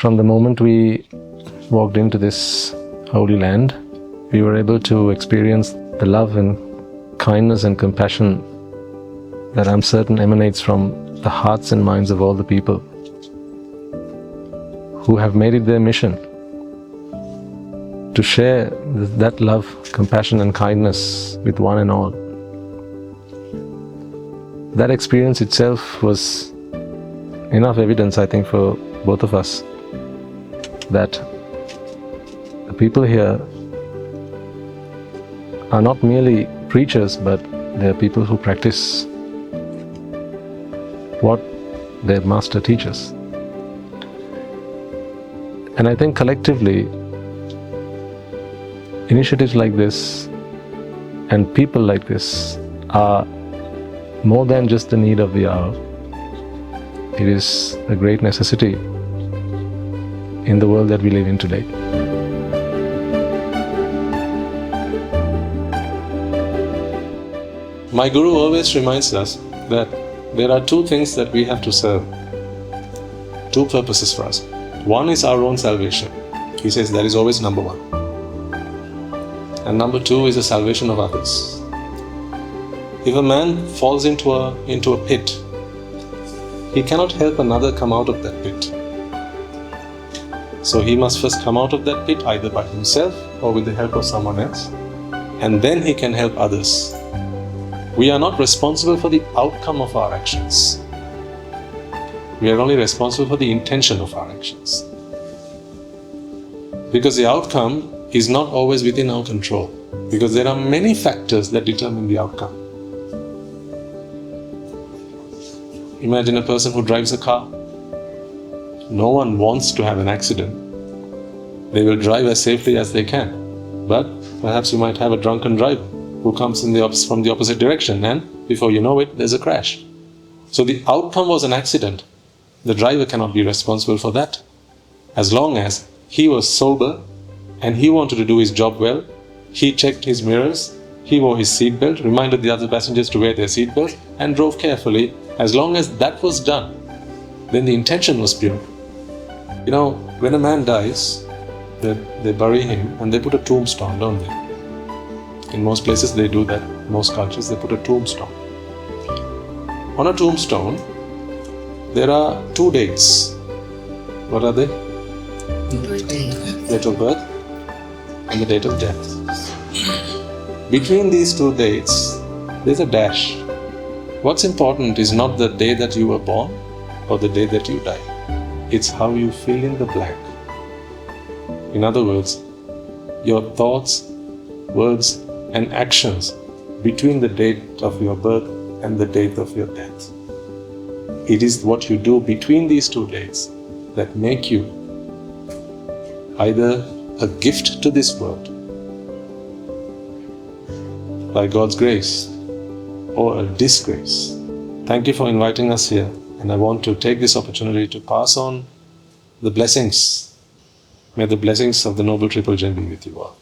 from the moment we walked into this holy land, we were able to experience the love and kindness and compassion that I'm certain emanates from the hearts and minds of all the people who have made it their mission to share that love, compassion and kindness with one and all. That experience itself was enough evidence, I think, for both of us that the people here are not merely preachers, but they are people who practice what their master teaches. And I think collectively, initiatives like this and people like this are more than just the need of the hour. It is a great necessity in the world that we live in today. My Guru always reminds us that there are two things that we have to serve, two purposes for us. One is our own salvation. He says that is always number one. And number two is the salvation of others. If a man falls into a pit, he cannot help another come out of that pit. So he must first come out of that pit either by himself or with the help of someone else, and then he can help others. We are not responsible for the outcome of our actions. We are only responsible for the intention of our actions. Because the outcome is not always within our control, because there are many factors that determine the outcome. Imagine a person who drives a car. No one wants to have an accident. They will drive as safely as they can. But perhaps you might have a drunken driver who comes from the opposite direction, and before you know it, there's a crash. So the outcome was an accident. The driver cannot be responsible for that. As long as he was sober and he wanted to do his job well, he checked his mirrors, he wore his seatbelt, reminded the other passengers to wear their seatbelts, and drove carefully. As long as that was done, then the intention was pure. You know, when a man dies, they bury him and they put a tombstone, don't they? In most places they do that. In most cultures they put a tombstone. On a tombstone, there are two dates. What are they? Date of birth and the date of death. Between these two dates, there's a dash. What's important is not the day that you were born or the day that you die. It's how you fill in the blank. In other words, your thoughts, words, and actions between the date of your birth and the date of your death. It is what you do between these two dates that make you either a gift to this world by God's grace or a disgrace. Thank you for inviting us here, and I want to take this opportunity to pass on the blessings. May the blessings of the Noble Triple Gem be with you all.